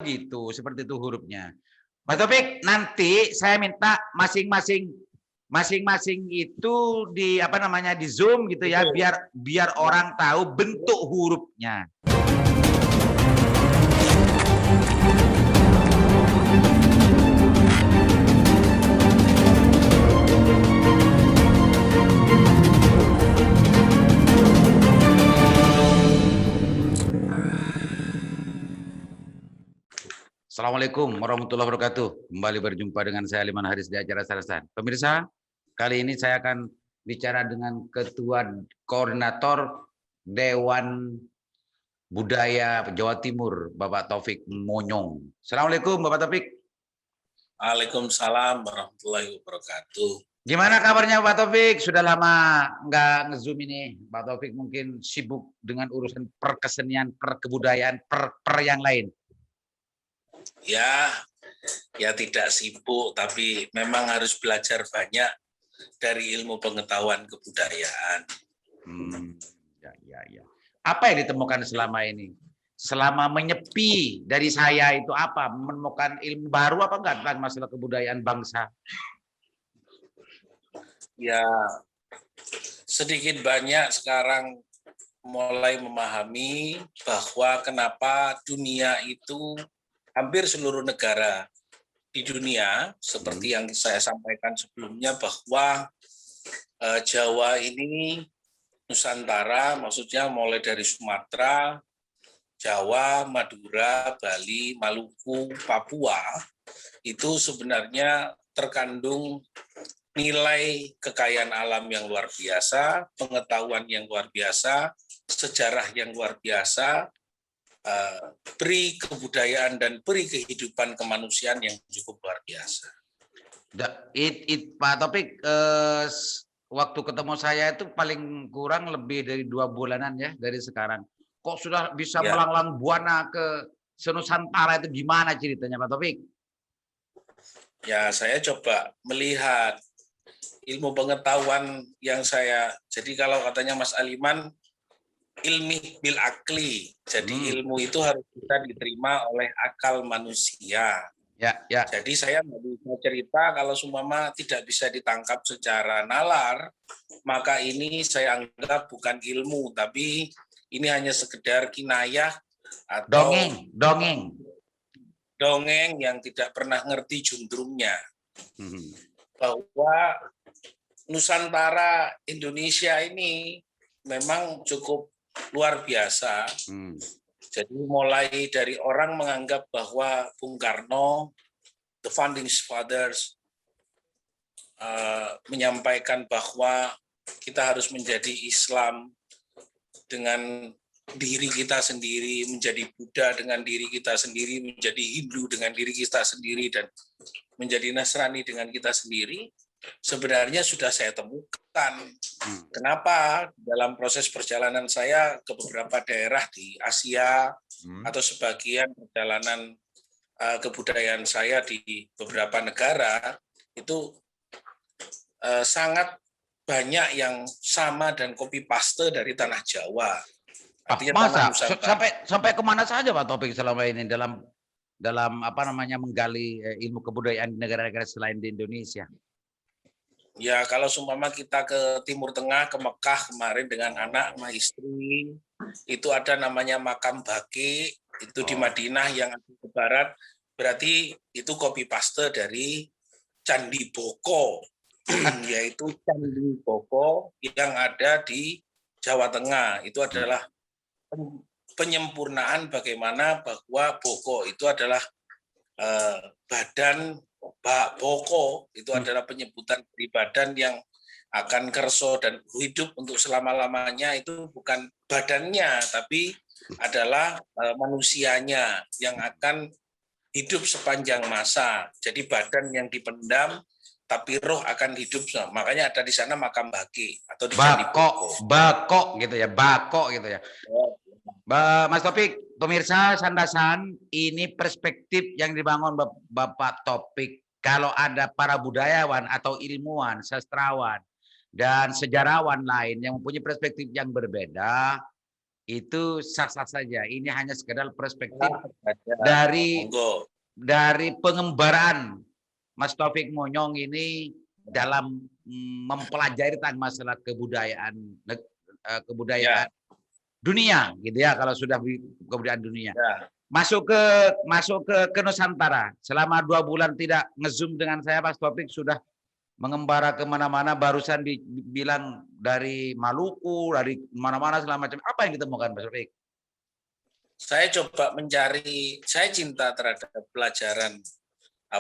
gitu, seperti itu hurufnya. Mas Taufik, nanti saya minta masing-masing itu di apa namanya di Zoom gitu ya, biar orang tahu bentuk hurufnya. Assalamualaikum warahmatullahi wabarakatuh. Kembali berjumpa dengan saya Liman Haris di acara Sarasan. Pemirsa, kali ini saya akan bicara dengan Ketua Koordinator Dewan Budaya Jawa Timur, Bapak Taufik Monyong. Assalamualaikum, Bapak Taufik. Waalaikumsalam warahmatullahi wabarakatuh. Gimana kabarnya Pak Taufik? Sudah lama nggak nge-zoom ini. Pak Taufik mungkin sibuk dengan urusan perkesenian, perkebudayaan, per yang lain. Ya tidak sibuk, tapi memang harus belajar banyak dari ilmu pengetahuan kebudayaan. Ya. Apa yang ditemukan selama ini? Selama menyepi dari saya itu apa? Menemukan ilmu baru apa enggak tentang masalah kebudayaan bangsa? Ya, sedikit banyak sekarang mulai memahami bahwa kenapa dunia itu hampir seluruh negara di dunia, seperti yang saya sampaikan sebelumnya, bahwa Jawa ini Nusantara, maksudnya mulai dari Sumatera, Jawa, Madura, Bali, Maluku, Papua, itu sebenarnya terkandung nilai kekayaan alam yang luar biasa, pengetahuan yang luar biasa, sejarah yang luar biasa, peri kebudayaan dan peri kehidupan kemanusiaan yang cukup luar biasa. Pak Topik, waktu ketemu saya itu paling kurang lebih dari 2 bulanan ya dari sekarang. Kok sudah bisa melanglang buana ke senusantara itu gimana ceritanya Pak Topik? Ya, saya coba melihat ilmu pengetahuan yang jadi kalau katanya Mas Aliman, ilmi bil akli. Jadi ilmu itu harus bisa diterima oleh akal manusia. Ya. Jadi saya nggak bisa cerita kalau seumpama tidak bisa ditangkap secara nalar, maka ini saya anggap bukan ilmu, tapi ini hanya sekedar kinayah atau dongeng yang tidak pernah ngerti jundrungnya. Bahwa Nusantara Indonesia ini memang cukup luar biasa. Jadi mulai dari orang menganggap bahwa Bung Karno, the founding fathers, menyampaikan bahwa kita harus menjadi Islam dengan diri kita sendiri, menjadi Buddha dengan diri kita sendiri, menjadi Hindu dengan diri kita sendiri, dan menjadi Nasrani dengan kita sendiri. Sebenarnya sudah saya temukan. Kenapa? Dalam proses perjalanan saya ke beberapa daerah di Asia atau sebagian perjalanan kebudayaan saya di beberapa negara, itu sangat banyak yang sama dan copy paste dari tanah Jawa. Masa? Sampai kemana saja Pak Topik selama ini dalam apa namanya menggali ilmu kebudayaan di negara-negara selain di Indonesia? Ya, kalau seumpama kita ke Timur Tengah, ke Mekah kemarin dengan anak sama istri, itu ada namanya makam Baqi, itu di Madinah yang ke barat, berarti itu copy paste dari Candi Boko, yaitu Candi Boko yang ada di Jawa Tengah. Itu adalah penyempurnaan bagaimana bahwa Boko itu adalah badan Boko, itu adalah penyebutan dari badan yang akan kerso dan hidup untuk selama-lamanya. Itu bukan badannya, tapi adalah manusianya yang akan hidup sepanjang masa. Jadi badan yang dipendam, tapi roh akan hidup. Makanya ada di sana makam Baqi atau di Candi Boko. Bako gitu ya. Mas Topik, pemirsa Sandasan, ini perspektif yang dibangun Bapak Topik. Kalau ada para budayawan atau ilmuwan, sastrawan, dan sejarawan lain yang mempunyai perspektif yang berbeda, itu sah-sah saja. Ini hanya sekedar perspektif Ada. dari Monggo. pengembaraan Mas Taufik Monyong ini dalam mempelajari tentang masalah kebudayaan Ya, dunia, gitu ya. Kalau sudah kebudayaan dunia, ya. masuk ke Nusantara. Selama 2 bulan tidak ngezoom dengan saya, Mas Taufik sudah mengembara kemana-mana. Barusan dibilang dari Maluku, dari mana-mana segala macam. Apa yang ditemukan, Mas Taufik? Saya coba mencari, saya cinta terhadap pelajaran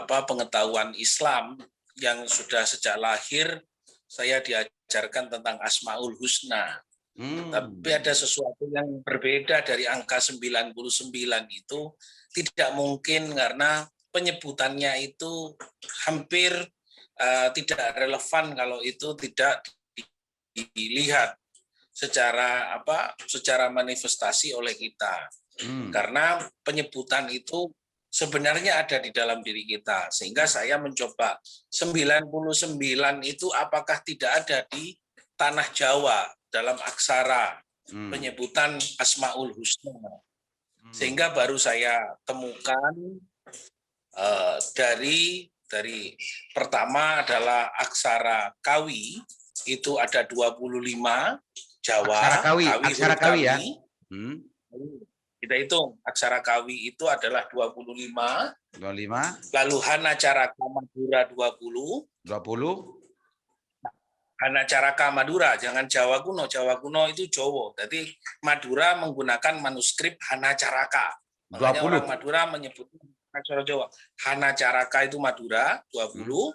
pengetahuan Islam yang sudah sejak lahir saya diajarkan tentang Asmaul Husna. Tapi ada sesuatu yang berbeda dari angka 99 itu tidak mungkin karena penyebutannya itu hampir tidak relevan kalau itu tidak dilihat secara manifestasi oleh kita. Karena penyebutan itu sebenarnya ada di dalam diri kita. Sehingga saya mencoba 99 itu apakah tidak ada di tanah Jawa dalam aksara penyebutan Asmaul Husna. Sehingga baru saya temukan dari pertama adalah aksara Kawi, itu ada 25 Jawa. Aksara Kawi ya. Kita hitung, aksara Kawi itu adalah 25. 25. Lalu Hanacaraka Madura 20. Hanacaraka Madura, jangan Jawa kuno. Jawa kuno itu Jawa. Jadi Madura menggunakan manuskrip Hanacaraka. Makanya 20. orang Madura menyebut aksara Jawa. Hanacaraka itu Madura 20.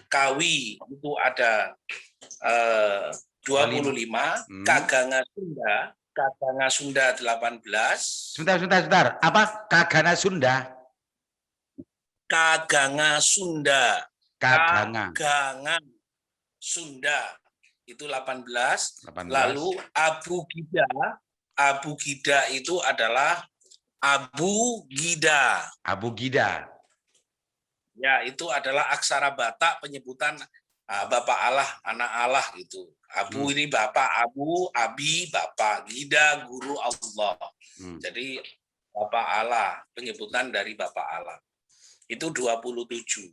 Kawi itu ada 25. Kaganga Sunda 18. Sebentar. Apa Kagana Sunda? Kaganga Sunda. Kaganga Sunda itu 18. Lalu Abu Gida itu adalah Abu Gida. Ya, itu adalah aksara Batak penyebutan Bapak Allah, anak Allah gitu. Abu ini Bapak, Abu, Abi, Bapak, Gida, Guru Allah. Jadi Bapak Allah, penyebutan dari Bapak Allah. Itu 27.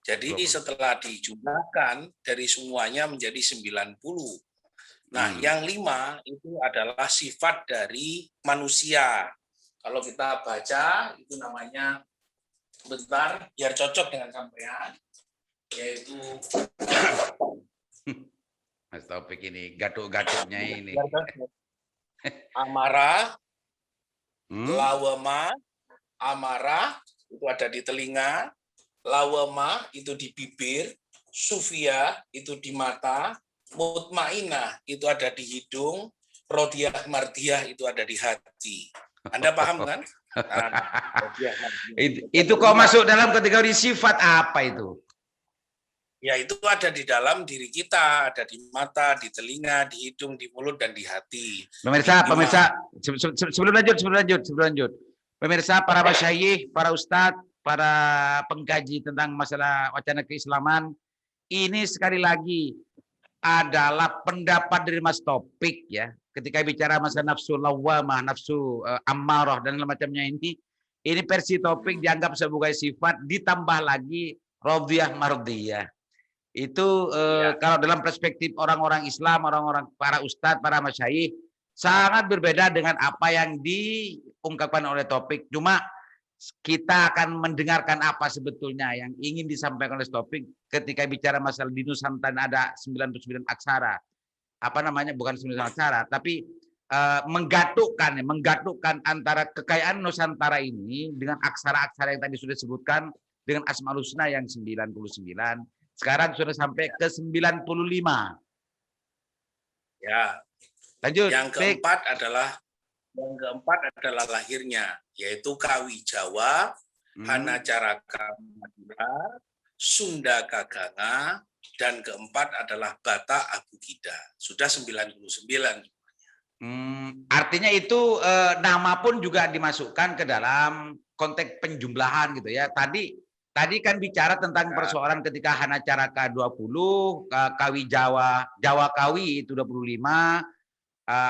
Jadi setelah dijumlahkan dari semuanya menjadi 90. Nah, yang 5 itu adalah sifat dari manusia. Kalau kita baca, itu namanya, bentar, biar cocok dengan sampean, yaitu Mas Taufik ini gatuk-gatuknya ini. Amarah, lawama, amarah itu ada di telinga, lawama itu di bibir, sufia itu di mata, mutmainah itu ada di hidung, rodiyah mardiyah itu ada di hati. Anda paham kan? Itu kok masuk dalam kategori sifat apa itu? Ya, itu ada di dalam diri kita, ada di mata, di telinga, di hidung, di mulut, dan di hati. Pemirsa, sebelum lanjut. Pemirsa, para masyayikh, para ustadz, para pengkaji tentang masalah wacana keislaman, ini sekali lagi adalah pendapat dari Mas Taufik ya. Ketika bicara masalah nafsu lawamah, nafsu ammarah dan macamnya ini versi Taufik dianggap sebagai sifat, ditambah lagi radhiyah mardiyah. Itu kalau dalam perspektif orang-orang Islam, orang-orang para ustadz, para masyayikh, sangat berbeda dengan apa yang diungkapkan oleh Taufik. Cuma kita akan mendengarkan apa sebetulnya yang ingin disampaikan oleh Taufik ketika bicara masalah di Nusantara ada 99 aksara. Apa namanya? Bukan 99 aksara, tapi menggatukkan antara kekayaan Nusantara ini dengan aksara-aksara yang tadi sudah disebutkan dengan Asmaul Husna yang 99. Sekarang sudah sampai ke 95. Ya. Lanjut. Yang keempat adalah lahirnya, yaitu Kawi Jawa, Hanacaraka Madura, Sunda Kaganga, dan keempat adalah Batak Abu Gida. Sudah 99. Artinya itu nama pun juga dimasukkan ke dalam konteks penjumlahan gitu ya. Tadi kan bicara tentang persoalan ketika Hanacaraka 20, Kawi Jawa Kawi itu 25,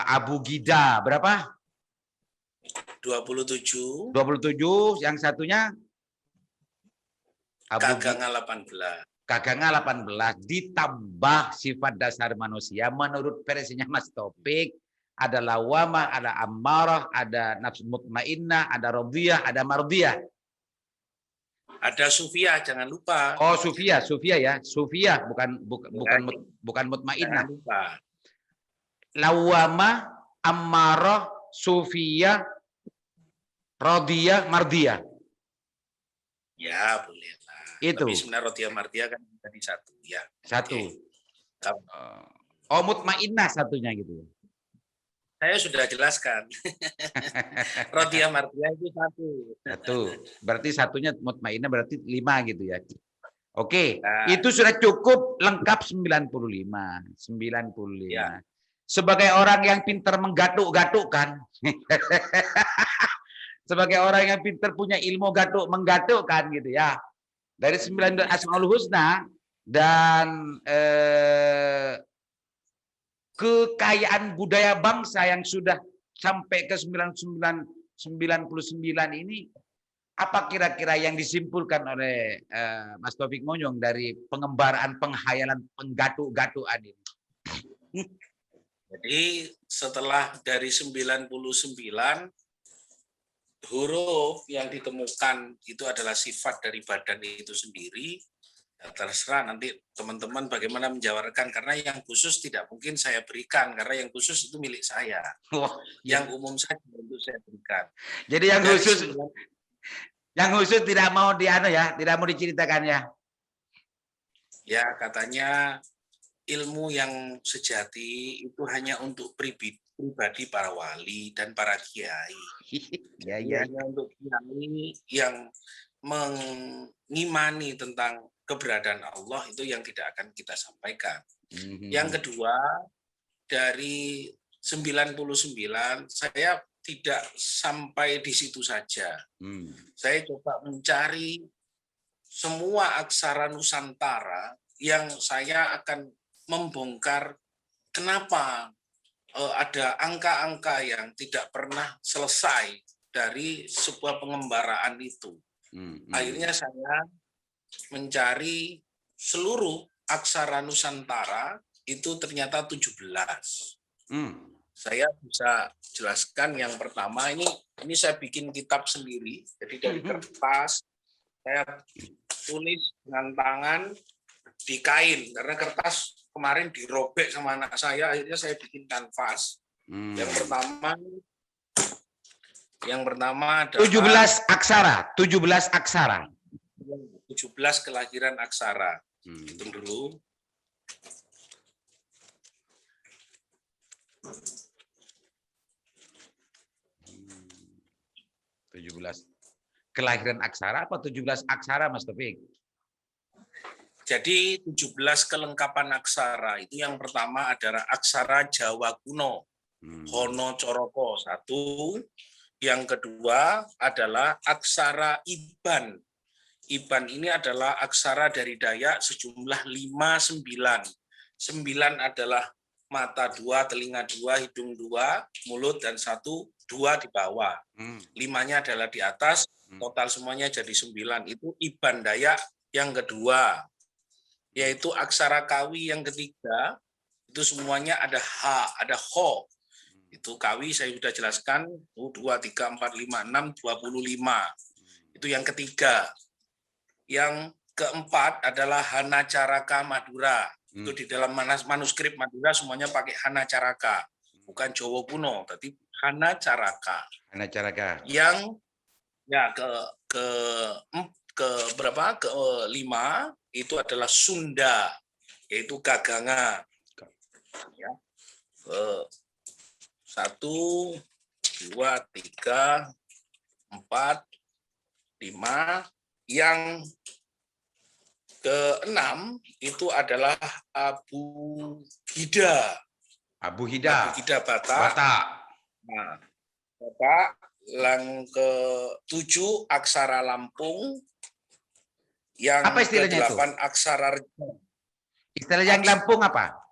Abu Gida berapa? 27. 27, yang satunya Kaganga 18. Kaganga 18 ditambah sifat dasar manusia menurut versinya Mas Taufik ada lawamah, ada ammarah, ada nafsu mutmainnah, ada radhiyah, ada mardiyah. Ada sufiyah, jangan lupa. Oh, sufiyah ya. Sufiyah bukan mutmainnah. Jangan lupa. Lawamah, ammarah, sufiyah, radhiyah, mardiyah. Ya, boleh lah. Itu. Tapi sebenarnya radhiyah mardiyah kan tadi satu ya. Satu. Okay. Oh, mutmainnah satunya gitu. Saya sudah jelaskan. Radhiyah mardiyah itu satu. Satu. Berarti satunya mutmainnah berarti 5 gitu ya. Oke, Nah, itu sudah cukup lengkap 95. 95. Ya. Sebagai orang yang pintar menggatuk-gatuk kan. Sebagai orang yang pintar punya ilmu menggatuk kan gitu ya. Dari 9 Asmaul Husna dan kekayaan budaya bangsa yang sudah sampai ke 99 ini, apa kira-kira yang disimpulkan oleh Mas Taufik Monyong dari pengembaraan penghayalan penggatuk-gatukan ini? Jadi setelah dari 99 huruf yang ditemukan itu adalah sifat dari badan itu sendiri, ya terserah nanti teman-teman bagaimana menjabarkan, karena yang khusus tidak mungkin saya berikan, karena yang khusus itu milik saya. Yang umum saja untuk saya berikan. Jadi yang khusus tidak mau tidak mau diceritakan ya. Ya, katanya ilmu yang sejati itu hanya untuk pribadi para wali dan para kiai. Ya. Hanya untuk kiai yang mengimani tentang keberadaan Allah, itu yang tidak akan kita sampaikan. Yang kedua, dari 99 saya tidak sampai di situ saja. Saya coba mencari semua aksara Nusantara yang saya akan membongkar kenapa ada angka-angka yang tidak pernah selesai dari sebuah pengembaraan itu. Akhirnya saya mencari seluruh aksara Nusantara itu ternyata 17. Saya bisa jelaskan yang pertama, ini saya bikin kitab sendiri. Jadi dari kertas saya tulis dengan tangan di kain, karena kertas kemarin dirobek sama anak saya, akhirnya saya bikin kanvas. Yang pertama adalah 17 aksara. 17 kelahiran aksara. Hitung dulu. 17 kelahiran aksara apa 17 aksara, Mas Taufik? Jadi 17 kelengkapan aksara itu yang pertama adalah aksara Jawa kuno, Hono Coroko 1. Yang kedua adalah aksara Iban. Iban ini adalah aksara dari Dayak sejumlah 5, 9. 9 adalah mata 2, telinga 2, hidung 2, mulut dan 1, 2 di bawah. 5-nya adalah di atas, total semuanya jadi 9. Itu Iban Dayak yang kedua. Yaitu aksara Kawi yang ketiga, itu semuanya ada H, ada Ho. Itu Kawi saya sudah jelaskan, 2, 3, 4, 5, 6, 25. Itu yang ketiga. Yang keempat adalah Hanacaraka Madura. Itu di dalam manuskrip Madura semuanya pakai Hanacaraka. Bukan Jawa kuno, tapi Hanacaraka. Yang ya kelima itu adalah Sunda, yaitu Kaganga. Ya. 1, 2, 3, 4, 5. Yang keenam itu adalah Abu Hida. Abu Hida Batak. Nah, Batak. Yang ke-7 aksara Lampung. Yang apa istilahnya ke-8 aksara Rejang. Istilah yang Lampung apa?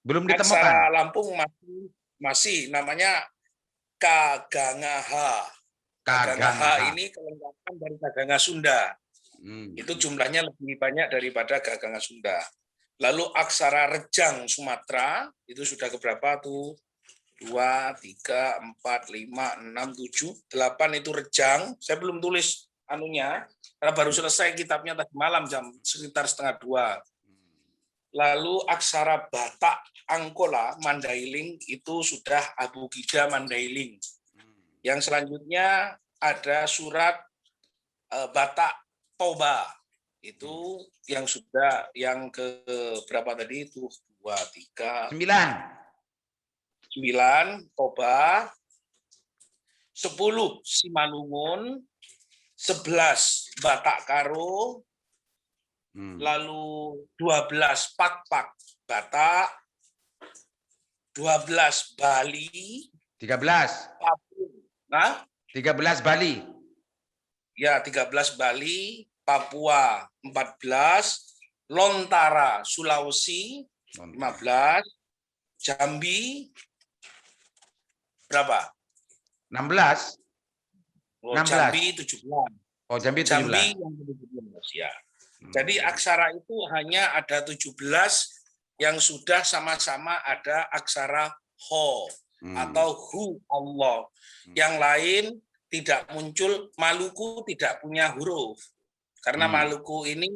Belum ditemukan. Aksara Lampung masih namanya Kagangaha. Kagangaha ini kelengkapan dari Kaganga Sunda. Itu jumlahnya lebih banyak daripada Kaganga Sunda. Lalu aksara rejang Sumatera itu sudah keberapa tuh? 2, 3, 4, 5, 6, 7, 8 itu rejang. Saya belum tulis anunya karena baru selesai kitabnya tadi malam jam sekitar 1:30. Lalu aksara Batak Angkola Mandailing itu sudah Abugida Mandailing. Yang selanjutnya ada surat Batak Toba. Itu yang sudah yang ke berapa tadi itu? 2, 3, 9 Toba, 10 Simalungun, 11 Batak Karo, lalu 12 Pakpak Batak, 12 Bali, 13 Nah, 13 Bali. Ya, 13 Bali, Papua 14, Lontara Sulawesi 15, Jambi berapa? 16. Oh, 16. Jambi 17. Oh, Jambi 17. Jambi yang 17 ya. Jadi aksara itu hanya ada 17 yang sudah sama-sama ada aksara ho atau hu Allah. Yang lain tidak muncul, Maluku tidak punya huruf. Karena Maluku ini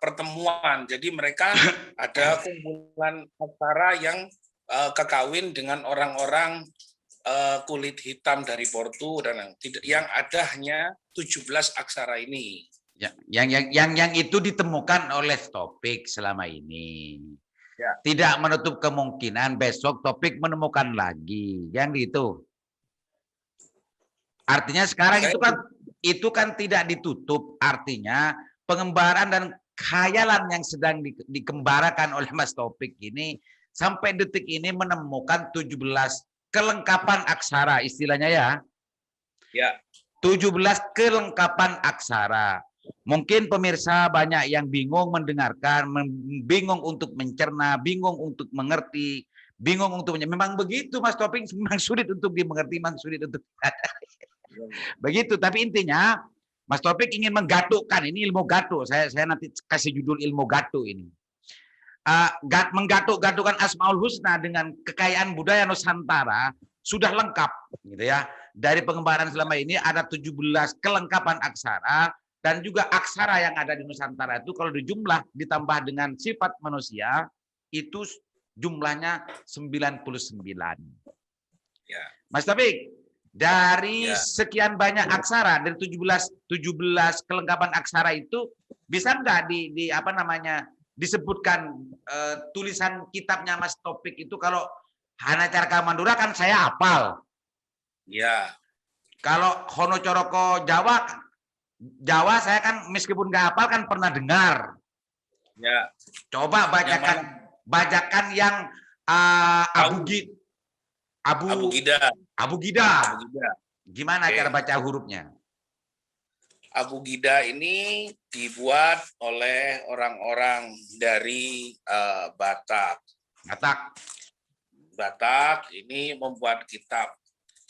pertemuan, jadi mereka ada kumpulan aksara yang kekawin dengan orang-orang kulit hitam dari Portu dan yang ada hanya 17 aksara ini. Ya, yang itu ditemukan oleh Topik selama ini. Ya. Tidak menutup kemungkinan besok Topik menemukan lagi, yang gitu. Artinya sekarang itu kan tidak ditutup, artinya pengembaraan dan khayalan yang sedang dikembarakan oleh Mas Topik ini sampai detik ini menemukan 17 kelengkapan aksara istilahnya ya. Ya. 17 kelengkapan aksara. Mungkin pemirsa banyak yang bingung mendengarkan, bingung untuk mencerna, bingung untuk mengerti, bingung untuk memang begitu Mas Topik, memang sulit untuk dimengerti, memang sulit untuk begitu. Tapi intinya Mas Topik ingin menggatukkan ini ilmu gatuk. Saya nanti kasih judul ilmu gatuk ini. Menggatuk-gatukkan Asmaul Husna dengan kekayaan budaya Nusantara sudah lengkap gitu ya. Dari pengembaraan selama ini ada 17 kelengkapan aksara dan juga aksara yang ada di Nusantara itu kalau dijumlah ditambah dengan sifat manusia itu jumlahnya 99. Ya. Mas Topik, dari sekian banyak aksara dari 17 kelengkapan aksara itu bisa enggak di apa namanya disebutkan tulisan kitabnya Mas Topik itu kalau Hanacaraka Mandura kan saya hafal. Ya. Kalau Hono Coroko Jawa saya kan meskipun nggak hafal kan pernah dengar. Ya. Coba bacakan yang Abu Gida. Gimana cara baca hurufnya? Abu Gida ini dibuat oleh orang-orang dari Batak. Batak ini membuat kitab.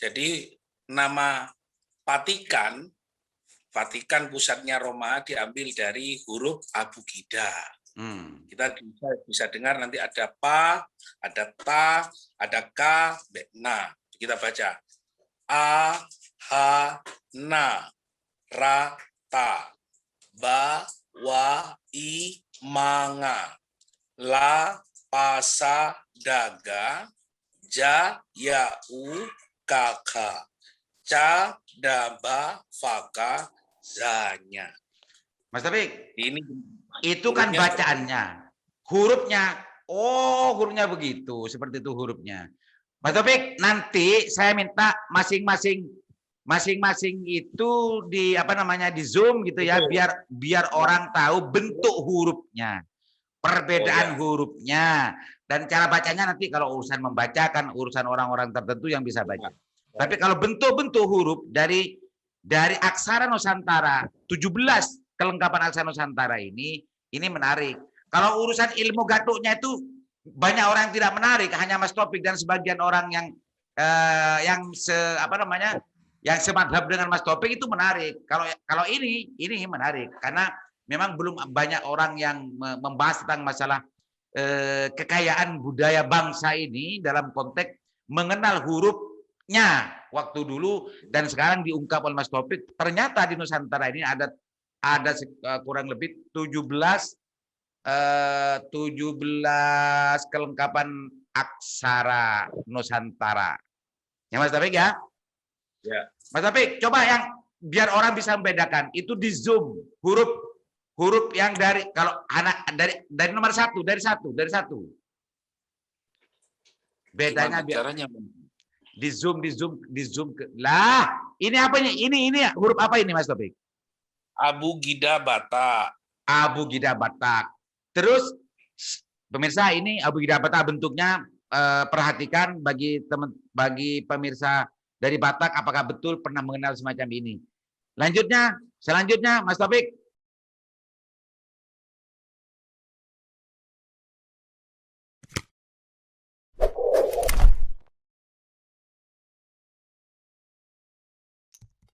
Jadi nama Vatikan pusatnya Roma diambil dari huruf Abu Gida. Kita bisa dengar nanti ada pa, ada ta, ada ka, na. Kita baca a, ha, na, ra, ta, ba, wa, i, manga, la, pasa, daga, ja, ya, u, kaka, ca, daba, faka, zanya. Mas Topik, itu kan bacaannya. Hurufnya begitu, seperti itu hurufnya. Mas Topik, nanti saya minta masing-masing itu di apa namanya di Zoom gitu ya, biar orang tahu bentuk hurufnya, perbedaan hurufnya, dan cara bacanya nanti kalau urusan membacakan urusan orang-orang tertentu yang bisa baca. Tapi kalau bentuk-bentuk huruf dari aksara Nusantara, 17 kelengkapan aksara Nusantara ini menarik. Kalau urusan ilmu gatuknya itu banyak orang yang tidak menarik, hanya Mas Topik dan sebagian orang yang yang semadhab dengan Mas Topik itu menarik. Kalau ini menarik karena memang belum banyak orang yang membahas tentang masalah kekayaan budaya bangsa ini dalam konteks mengenal hurufnya waktu dulu dan sekarang diungkap oleh Mas Topik. Ternyata di Nusantara ini ada kurang lebih 17 kelengkapan aksara Nusantara. Ya Mas Topik ya? Ya. Mas Topik, coba yang biar orang bisa membedakan itu di zoom huruf yang dari kalau anak dari nomor satu dari satu bedanya biar caranya di zoom lah ini apanya ini huruf apa ini Mas Topik? Abugida Batak. Abugida Batak. Terus pemirsa ini Abugida Batak bentuknya perhatikan bagi pemirsa dari Batak apakah betul pernah mengenal semacam ini. Selanjutnya Mas Topik